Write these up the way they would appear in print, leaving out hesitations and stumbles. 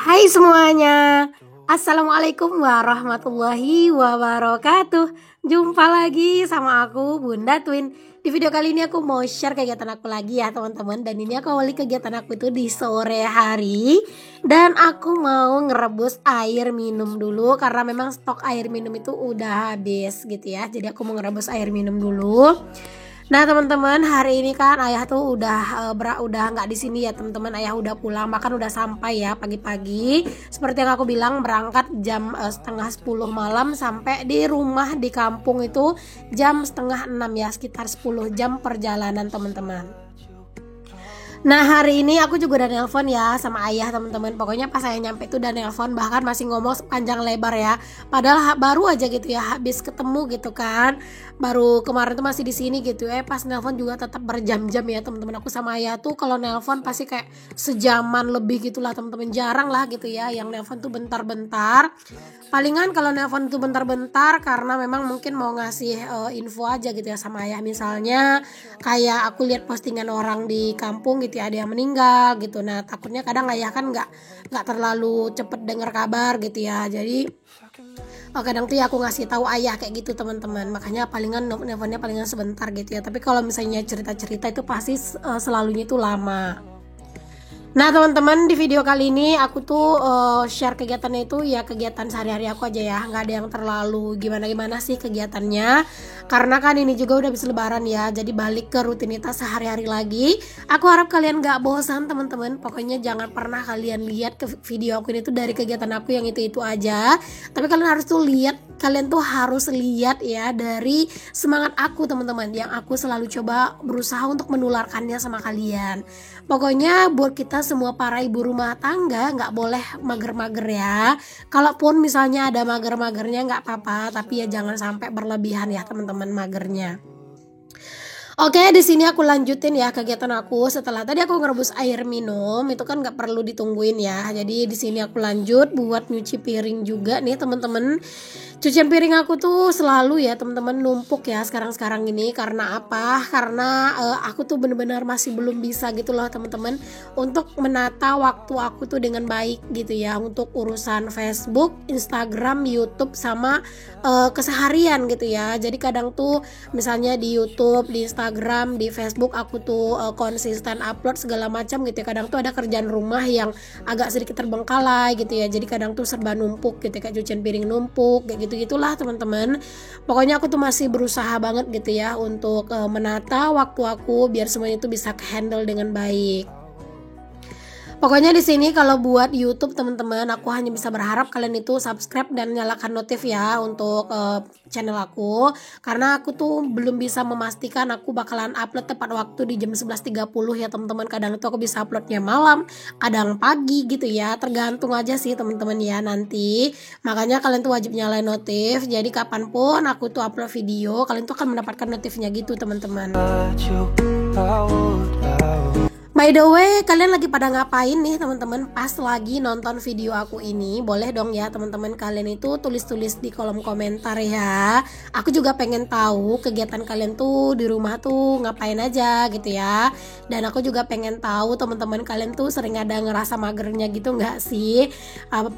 Hai semuanya, Assalamualaikum warahmatullahi wabarakatuh. Jumpa lagi sama aku Bunda Twin. Di video kali ini aku mau share kegiatan aku lagi ya teman-teman. Dan ini aku awali kegiatan aku itu di sore hari. Dan aku mau ngerebus air minum dulu, karena memang stok air minum itu udah habis gitu ya. Jadi aku mau ngerebus air minum dulu. Nah teman-teman, hari ini kan ayah tuh udah nggak di sini ya teman-teman. Ayah udah pulang, bahkan udah sampai ya pagi-pagi. Seperti yang aku bilang, berangkat jam setengah 10 malam, sampai di rumah di kampung itu jam setengah 6 ya, sekitar 10 jam perjalanan teman-teman. Nah hari ini aku juga udah nelpon ya sama ayah teman-teman. Pokoknya pas saya nyampe itu udah nelpon, bahkan masih ngomong sepanjang lebar ya. Padahal baru aja gitu ya, habis ketemu gitu kan. Baru kemarin tuh masih di sini gitu. Pas nelpon juga tetap berjam-jam ya teman-teman. Aku sama ayah tuh kalau nelpon pasti kayak sejaman lebih gitulah teman-teman. Jarang lah gitu ya yang nelpon tuh bentar-bentar. Palingan kalau nelpon tuh bentar-bentar karena memang mungkin mau ngasih info aja gitu ya sama ayah. Misalnya kayak aku lihat postingan orang di kampung gitu ya, ada yang meninggal gitu. Nah takutnya kadang ayah kan nggak terlalu cepet dengar kabar gitu ya. Jadi kadang tuh ya aku ngasih tahu ayah kayak gitu teman-teman. Makanya palingan nelfonnya palingan sebentar gitu ya. Tapi kalau misalnya cerita-cerita itu pasti selalunya itu lama. Nah teman-teman, di video kali ini aku tuh share kegiatannya itu ya kegiatan sehari-hari aku aja ya, nggak ada yang terlalu gimana-gimana sih kegiatannya. Karena kan ini juga udah habis lebaran ya, jadi balik ke rutinitas sehari-hari lagi. Aku harap kalian nggak bosan teman-teman. Pokoknya jangan pernah kalian lihat ke video aku ini tuh dari kegiatan aku yang itu aja. Tapi kalian harus tuh lihat, kalian tuh harus lihat ya dari semangat aku teman-teman, yang aku selalu coba berusaha untuk menularkannya sama kalian. Pokoknya buat kita semua para ibu rumah tangga nggak boleh mager-mager ya. Kalaupun misalnya ada mager-magernya nggak apa-apa, tapi ya jangan sampai berlebihan ya teman-teman magernya. Oke, di sini aku lanjutin ya kegiatan aku. Setelah tadi aku ngerebus air minum, itu kan nggak perlu ditungguin ya. Jadi di sini aku lanjut buat nyuci piring juga nih teman-teman. Cucian piring aku tuh selalu ya teman-teman numpuk ya sekarang-sekarang ini. Karena apa? Karena aku tuh bener-bener masih belum bisa gitu loh teman-teman untuk menata waktu aku tuh dengan baik gitu ya, untuk urusan Facebook, Instagram, YouTube sama keseharian gitu ya. Jadi kadang tuh misalnya di YouTube, di Instagram, di Facebook aku tuh konsisten upload segala macam gitu ya. Kadang tuh ada kerjaan rumah yang agak sedikit terbengkalai gitu ya. Jadi kadang tuh serba numpuk gitu, kayak cucian piring numpuk kayak gitu-gitulah teman-teman. Pokoknya aku tuh masih berusaha banget gitu ya untuk menata waktu aku biar semuanya itu bisa handle dengan baik. Pokoknya di sini kalau buat YouTube teman-teman, aku hanya bisa berharap kalian itu subscribe dan nyalakan notif ya untuk channel aku, karena aku tuh belum bisa memastikan aku bakalan upload tepat waktu di jam 11.30 ya teman-teman. Kadang itu aku bisa uploadnya malam, kadang pagi gitu ya, tergantung aja sih teman-teman ya nanti. Makanya kalian tuh wajib nyalain notif, jadi kapanpun aku tuh upload video, kalian tuh akan mendapatkan notifnya gitu teman-teman. By the way, kalian lagi pada ngapain nih teman-teman pas lagi nonton video aku ini? Boleh dong ya teman-teman kalian itu tulis-tulis di kolom komentar ya. Aku juga pengen tahu kegiatan kalian tuh di rumah tuh ngapain aja gitu ya. Dan aku juga pengen tahu teman-teman kalian tuh sering ada ngerasa magernya gitu nggak sih?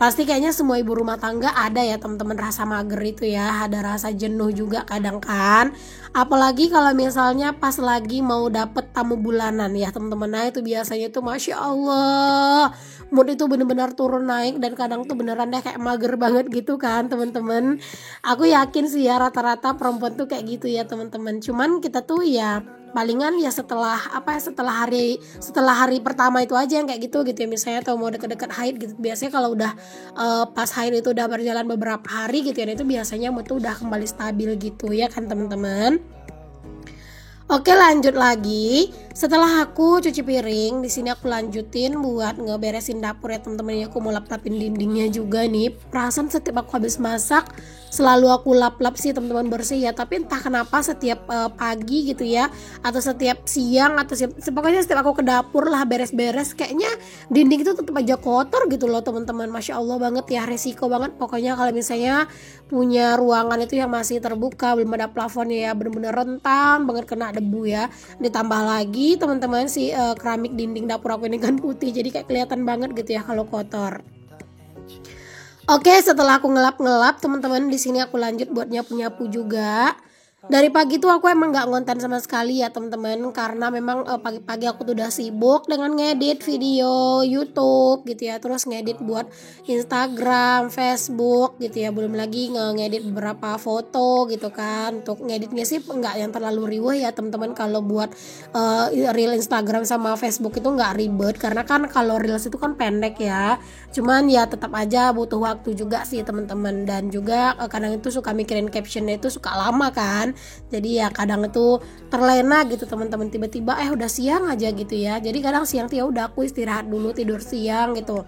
Pasti kayaknya semua ibu rumah tangga ada ya teman-teman rasa mager itu ya. Ada rasa jenuh juga kadang kan. Apalagi kalau misalnya pas lagi mau dapet tamu bulanan ya teman-teman. Nah itu biasanya tuh Masya Allah, mood itu bener-bener turun naik, dan kadang tuh beneran deh kayak mager banget gitu kan teman-teman. Aku yakin sih ya rata-rata perempuan tuh kayak gitu ya teman-teman. Cuman kita tuh ya palingan ya setelah hari pertama itu aja yang kayak gitu ya. Misalnya atau mau deket-deket haid gitu, biasanya kalau udah pas haid itu udah berjalan beberapa hari gitu ya, itu biasanya mood tuh udah kembali stabil gitu ya kan teman-teman. Oke, lanjut lagi. Setelah aku cuci piring, di sini aku lanjutin buat ngeberesin dapur ya teman-teman. Aku mau lap-lapin dindingnya juga nih. Perasaan setiap aku habis masak selalu aku lap-lap sih teman-teman, bersih ya. Tapi entah kenapa setiap pagi gitu ya, atau setiap siang atau pokoknya setiap aku ke dapur lah beres-beres, kayaknya dinding itu tetap aja kotor gitu loh teman-teman. Masya Allah banget ya, resiko banget. Pokoknya kalau misalnya punya ruangan itu yang masih terbuka, belum ada plafonnya ya, bener-bener rentan banget kena debu ya. Ditambah lagi teman-teman si keramik dinding dapur aku ini kan putih, jadi kayak kelihatan banget gitu ya kalau kotor. Oke, setelah aku ngelap-ngelap teman-teman, di sini aku lanjut buat nyapu-nyapu juga. Dari pagi tuh aku emang nggak ngonten sama sekali ya teman-teman, karena memang pagi-pagi aku tuh udah sibuk dengan ngedit video YouTube gitu ya, terus ngedit buat Instagram, Facebook gitu ya, belum lagi ngedit beberapa foto gitu kan. Untuk ngeditnya sih nggak yang terlalu riweh ya teman-teman. Kalau buat reel Instagram sama Facebook itu nggak ribet, karena kan kalau reels itu kan pendek ya. Cuman ya tetap aja butuh waktu juga sih teman-teman, dan juga kadang itu suka mikirin captionnya itu suka lama kan. Jadi ya kadang itu terlena gitu teman-teman, tiba-tiba udah siang aja gitu ya. Jadi kadang siang tuh ya udah aku istirahat dulu, tidur siang gitu.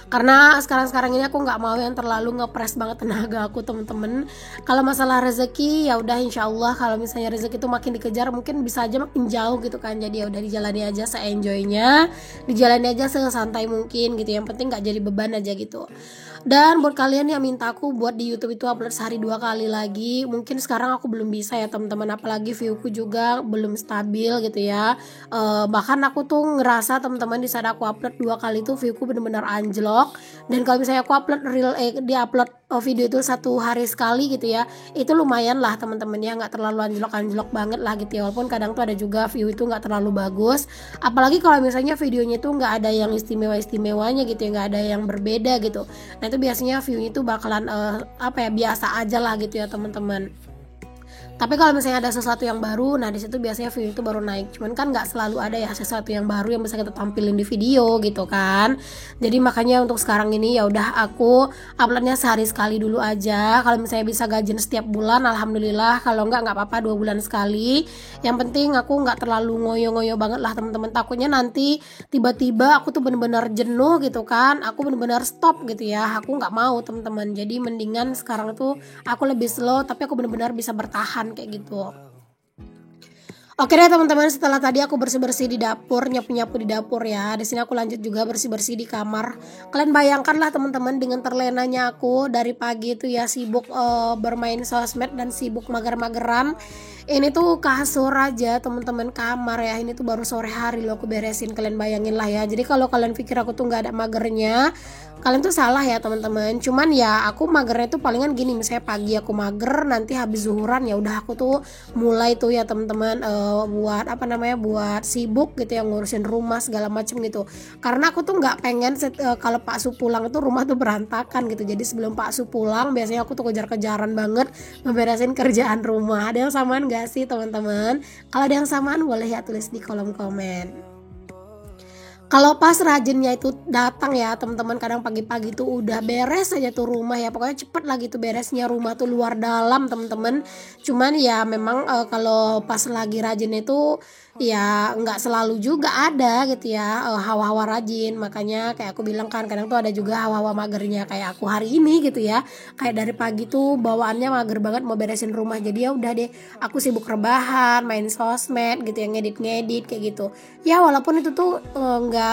Karena sekarang ini aku nggak mau yang terlalu ngepres banget tenaga aku temen-temen. Kalau masalah rezeki ya udah, insya Allah kalau misalnya rezeki itu makin dikejar mungkin bisa aja makin jauh gitu kan. Jadi ya udah dijalani aja se-enjoynya, dijalani aja sesantai mungkin gitu. Yang penting nggak jadi beban aja gitu. Dan buat kalian yang minta aku buat di YouTube itu upload sehari 2 kali lagi, mungkin sekarang aku belum bisa ya teman-teman, apalagi viewku juga belum stabil gitu ya. Bahkan aku tuh ngerasa teman-teman di saat aku upload 2 kali tuh viewku bener-bener anjlok. Dan kalau misalnya aku upload di-upload video itu 1 hari sekali gitu ya, itu lumayan lah teman-teman ya, nggak terlalu anjlok banget lah gitu ya. Walaupun kadang tuh ada juga view itu nggak terlalu bagus, apalagi kalau misalnya videonya tuh nggak ada yang istimewanya gitu ya, nggak ada yang berbeda gitu. Nah itu biasanya view-nya itu bakalan biasa aja lah gitu ya teman-teman. Tapi kalau misalnya ada sesuatu yang baru, nah di situ biasanya view itu baru naik. Cuman kan nggak selalu ada ya sesuatu yang baru yang bisa kita tampilin di video gitu kan. Jadi makanya untuk sekarang ini ya udah aku uploadnya sehari sekali dulu aja. Kalau misalnya bisa gajian setiap bulan, alhamdulillah. Kalau nggak apa-apa 2 bulan sekali. Yang penting aku nggak terlalu ngoyo-ngoyo banget lah teman-teman. Takutnya nanti tiba-tiba aku tuh bener-bener jenuh gitu kan. Aku bener-bener stop gitu ya. Aku nggak mau teman-teman. Jadi mendingan sekarang tuh aku lebih slow, tapi aku bener-bener bisa bertahan kayak gitu. Oke deh teman-teman, setelah tadi aku bersih-bersih di dapur, nyapu-nyapu di dapur ya. Di sini aku lanjut juga bersih-bersih di kamar. Kalian bayangkanlah teman-teman, dengan terlenanya aku dari pagi itu ya sibuk bermain sosmed dan sibuk mager-mageran. Ini tuh kasur aja teman-teman, kamar ya. Ini tuh baru sore hari loh aku beresin. Kalian bayangin lah ya. Jadi kalau kalian pikir aku tuh nggak ada magernya, kalian tuh salah ya teman-teman. Cuman ya aku magernya tuh palingan gini, misalnya pagi aku mager, nanti habis zuhuran ya udah aku tuh mulai tuh ya teman-teman buat sibuk gitu ya, ngurusin rumah segala macem gitu. Karena aku tuh nggak pengen kalau Pak Su pulang itu rumah tuh berantakan gitu. Jadi sebelum Pak Su pulang biasanya aku tuh kejar-kejaran banget ngeberesin kerjaan rumah. Ada yang samaan gak sih teman-teman? Kalau ada yang samaan boleh ya tulis di kolom komen. Kalau pas rajinnya itu datang ya teman-teman, kadang pagi-pagi tuh udah beres aja tuh rumah ya, pokoknya cepet lagi tuh beresnya rumah tuh luar dalam teman-teman. Cuman ya memang kalau pas lagi rajin itu ya nggak selalu juga ada gitu ya hawa-hawa rajin. Makanya kayak aku bilang kan, kadang tuh ada juga hawa-hawa magernya kayak aku hari ini gitu ya. Kayak dari pagi tuh bawaannya mager banget mau beresin rumah, jadi ya udah deh aku sibuk rebahan, main sosmed gitu ya, ngedit kayak gitu. Ya walaupun itu tuh nggak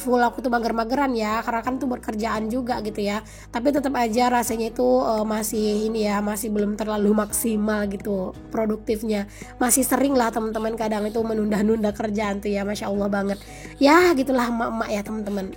full aku tuh mager-mageran ya, karena kan tuh buat kerjaan juga gitu ya. Tapi tetap aja rasanya itu masih belum terlalu maksimal gitu produktifnya. Masih sering lah teman-teman kadang itu menunda-nunda kerjaan tuh ya, masya Allah banget. Ya gitulah emak-emak ya teman-teman.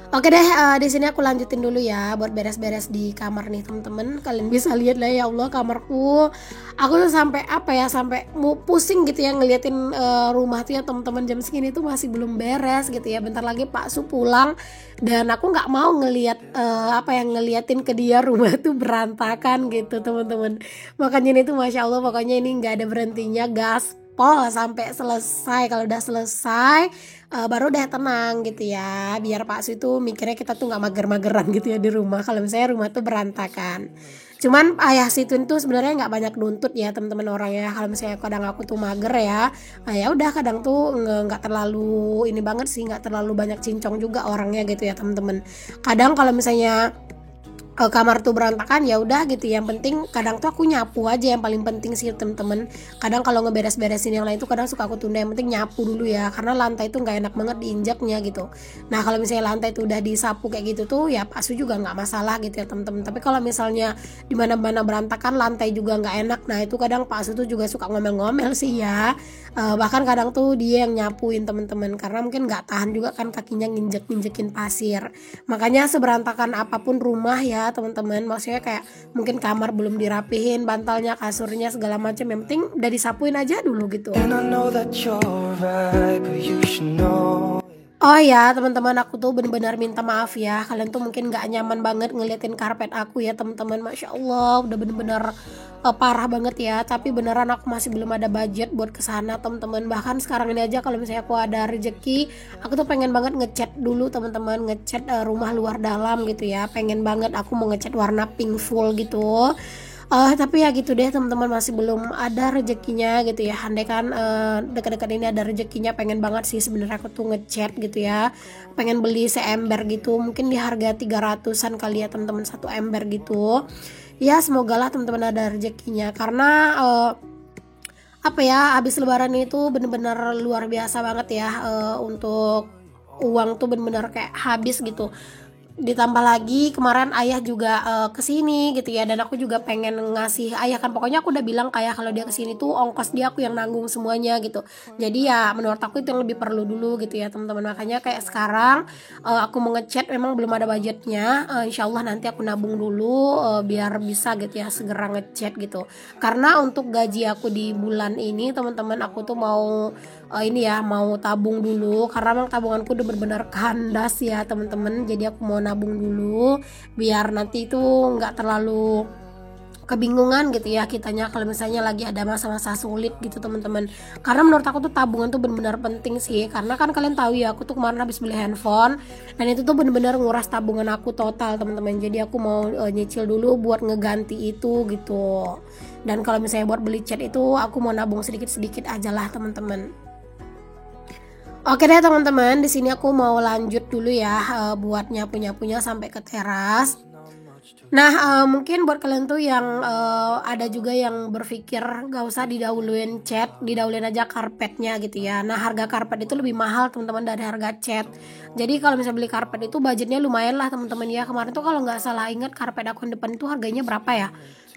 Oke deh, di sini aku lanjutin dulu ya buat beres-beres di kamar nih teman-teman. Kalian bisa lihat lah ya Allah kamarku. Aku tuh sampai sampai mau pusing gitu ya ngeliatin rumah tuh ya teman-teman, jam segini tuh masih belum beres gitu ya. Bentar lagi Pak Su pulang dan aku nggak mau ngeliatin ke dia rumah tuh berantakan gitu teman-teman. Makanya ini tuh masya Allah, pokoknya ini nggak ada berhentinya, gaspol sampai selesai. Kalau udah selesai baru deh tenang gitu ya, biar Pak Su itu mikirnya kita tuh nggak mager-mageran gitu ya di rumah kalau misalnya rumah tuh berantakan. Cuman ayah Situn tuh sebenarnya nggak banyak nuntut ya teman-teman orang ya. Kalau misalnya kadang aku tuh mager ya, ya udah kadang tuh nggak terlalu ini banget sih, nggak terlalu banyak cincong juga orangnya gitu ya teman-teman. Kadang kalau misalnya kamar tuh berantakan ya udah gitu, yang penting kadang tuh aku nyapu aja, yang paling penting sih temen-temen. Kadang kalau ngeberes-beresin yang lain tuh kadang suka aku tunda, yang penting nyapu dulu ya, karena lantai tuh nggak enak banget diinjaknya gitu. Nah kalau misalnya lantai tuh udah disapu kayak gitu tuh ya Pak Su juga nggak masalah gitu ya temen-temen. Tapi kalau misalnya dimana-mana berantakan, lantai juga nggak enak, nah itu kadang Pak Su tuh juga suka ngomel-ngomel sih ya. Bahkan kadang tuh dia yang nyapuin teman-teman, karena mungkin nggak tahan juga kan kakinya nginjek-nginjekin pasir. Makanya seberantakan apapun rumah ya teman-teman, maksudnya kayak mungkin kamar belum dirapihin, bantalnya, kasurnya, segala macam, yang penting udah disapuin aja dulu gitu. Oh ya teman-teman, aku tuh bener-bener minta maaf ya, kalian tuh mungkin gak nyaman banget ngeliatin karpet aku ya teman-teman. Masya Allah udah bener-bener parah banget ya, tapi beneran aku masih belum ada budget buat kesana teman-teman. Bahkan sekarang ini aja kalau misalnya aku ada rezeki, aku tuh pengen banget ngecat dulu teman-teman, ngecat rumah luar dalam gitu ya. Pengen banget aku mau ngecat warna pink full gitu. Tapi ya gitu deh teman-teman, masih belum ada rezekinya gitu ya. Andai kan dekat-dekat ini ada rezekinya, pengen banget sih sebenarnya aku tuh ngecat gitu ya. Pengen beli seember gitu, mungkin di harga 300-an kali ya teman-teman, satu ember gitu. Ya semoga lah teman-teman ada rezekinya, karena apa ya, habis lebaran itu bener-bener luar biasa banget ya, untuk uang tuh bener-bener kayak habis gitu. Ditambah lagi kemarin ayah juga kesini gitu ya, dan aku juga pengen ngasih ayah, kan pokoknya aku udah bilang kayak kalau dia kesini tuh ongkos dia aku yang nanggung semuanya gitu. Jadi ya menurut aku itu yang lebih perlu dulu gitu ya teman-teman. Makanya kayak sekarang aku mau ngecat, memang belum ada budgetnya. Insya Allah nanti aku nabung dulu biar bisa gitu ya segera ngecat gitu. Karena untuk gaji aku di bulan ini teman-teman, aku tuh mau ini ya, mau tabung dulu, karena memang tabunganku udah benar-benar kandas ya teman-teman. Jadi aku mau nabung dulu biar nanti itu nggak terlalu kebingungan gitu ya kitanya kalau misalnya lagi ada masa-masa sulit gitu teman-teman. Karena menurut aku tuh tabungan tuh benar-benar penting sih, karena kan kalian tahu ya, aku tuh kemarin habis beli handphone dan itu tuh benar-benar nguras tabungan aku total teman-teman. Jadi aku mau nyicil dulu buat ngeganti itu gitu. Dan kalau misalnya buat beli cat itu aku mau nabung sedikit-sedikit aja lah teman-teman. Oke deh teman-teman, di sini aku mau lanjut dulu ya buat nyapu-nyapunya sampai ke teras. Nah mungkin buat kalian tuh yang ada juga yang berpikir gak usah didahuluin cat, didahuluin aja karpetnya gitu ya. Nah harga karpet itu lebih mahal teman-teman dari harga cat. Jadi kalau misalnya beli karpet itu budgetnya lumayan lah teman-teman ya. Kemarin tuh kalau nggak salah ingat karpet aku yang depan itu harganya berapa ya?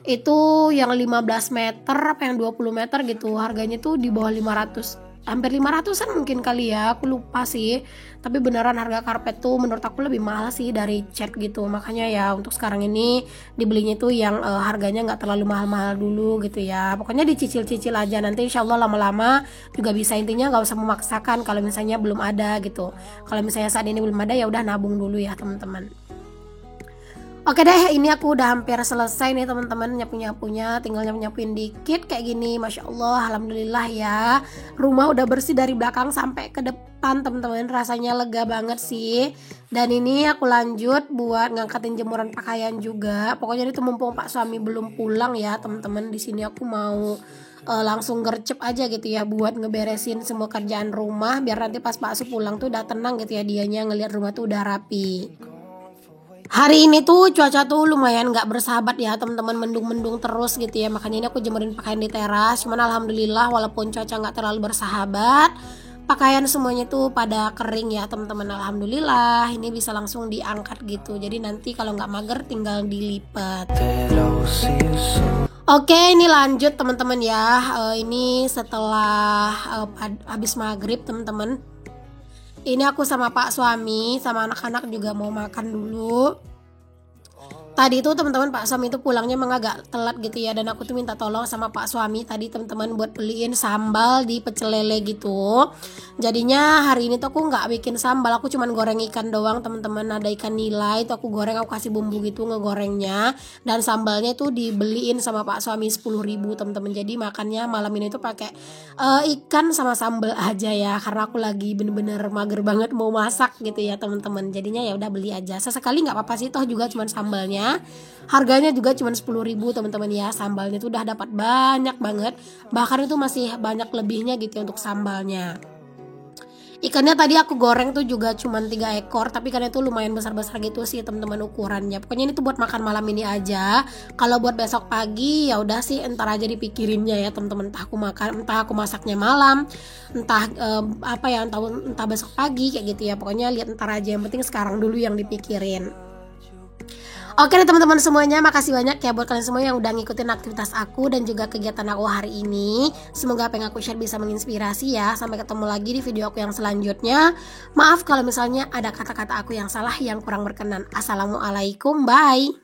Itu yang 15 meter apa yang 20 meter gitu, harganya tuh di bawah 500, hampir 500-an mungkin kali ya, aku lupa sih. Tapi beneran harga karpet tuh menurut aku lebih mahal sih dari cat gitu. Makanya ya untuk sekarang ini dibelinya tuh yang harganya nggak terlalu mahal-mahal dulu gitu ya. Pokoknya dicicil-cicil aja, nanti insya Allah lama-lama juga bisa. Intinya nggak usah memaksakan kalau misalnya belum ada gitu. Kalau misalnya saat ini belum ada ya udah nabung dulu ya teman-teman. Oke deh, ini aku udah hampir selesai nih teman-teman nyapu-nyapunya, tinggal nyapu-nyapuin dikit kayak gini. Masya Allah, alhamdulillah ya. Rumah udah bersih dari belakang sampai ke depan teman-teman, rasanya lega banget sih. Dan ini aku lanjut buat ngangkatin jemuran pakaian juga. Pokoknya itu mumpung Pak suami belum pulang ya teman-teman. Di sini aku mau langsung gercep aja gitu ya buat ngeberesin semua kerjaan rumah, biar nanti pas Pak Su pulang tuh udah tenang gitu ya dianya ngelihat rumah tuh udah rapi. Hari ini tuh cuaca tuh lumayan nggak bersahabat ya teman-teman, mendung-mendung terus gitu ya. Makanya ini aku jemurin pakaian di teras. Cuman alhamdulillah walaupun cuaca nggak terlalu bersahabat, pakaian semuanya tuh pada kering ya teman-teman. Alhamdulillah ini bisa langsung diangkat gitu. Jadi nanti kalau nggak mager tinggal dilipat. Oke, ini lanjut teman-teman ya. Ini setelah habis maghrib teman-teman. Ini aku sama Pak suami sama anak-anak juga mau makan dulu. Tadi itu teman-teman Pak suami itu pulangnya emang agak telat gitu ya, dan aku tuh minta tolong sama Pak suami tadi teman-teman buat beliin sambal di pecel lele gitu. Jadinya hari ini tuh aku nggak bikin sambal, aku cuman goreng ikan doang teman-teman. Ada ikan nila itu aku goreng, aku kasih bumbu gitu ngegorengnya, dan sambalnya tuh dibeliin sama Pak suami 10.000 teman-teman. Jadi makannya malam ini tuh pakai ikan sama sambal aja ya, karena aku lagi bener-bener mager banget mau masak gitu ya teman-teman. Jadinya ya udah beli aja sesekali, nggak apa-apa sih, toh juga cuman sambalnya. Harganya juga cuma 10.000 teman-teman ya. Sambalnya tuh udah dapat banyak banget, bahkan itu masih banyak lebihnya gitu ya untuk sambalnya. Ikannya tadi aku goreng tuh juga cuma 3 ekor, tapi ikannya tuh lumayan besar-besar gitu sih teman-teman ukurannya. Pokoknya ini tuh buat makan malam ini aja. Kalau buat besok pagi ya udah sih entar aja dipikirinnya ya teman-teman. Entah aku makan, entah aku masaknya malam, entah apa ya, entah besok pagi kayak gitu ya. Pokoknya lihat entar aja, yang penting sekarang dulu yang dipikirin. Oke deh teman-teman semuanya, makasih banyak ya buat kalian semua yang udah ngikutin aktivitas aku dan juga kegiatan aku hari ini. Semoga apa yang aku share bisa menginspirasi ya. Sampai ketemu lagi di video aku yang selanjutnya. Maaf kalau misalnya ada kata-kata aku yang salah, yang kurang berkenan. Assalamualaikum, bye.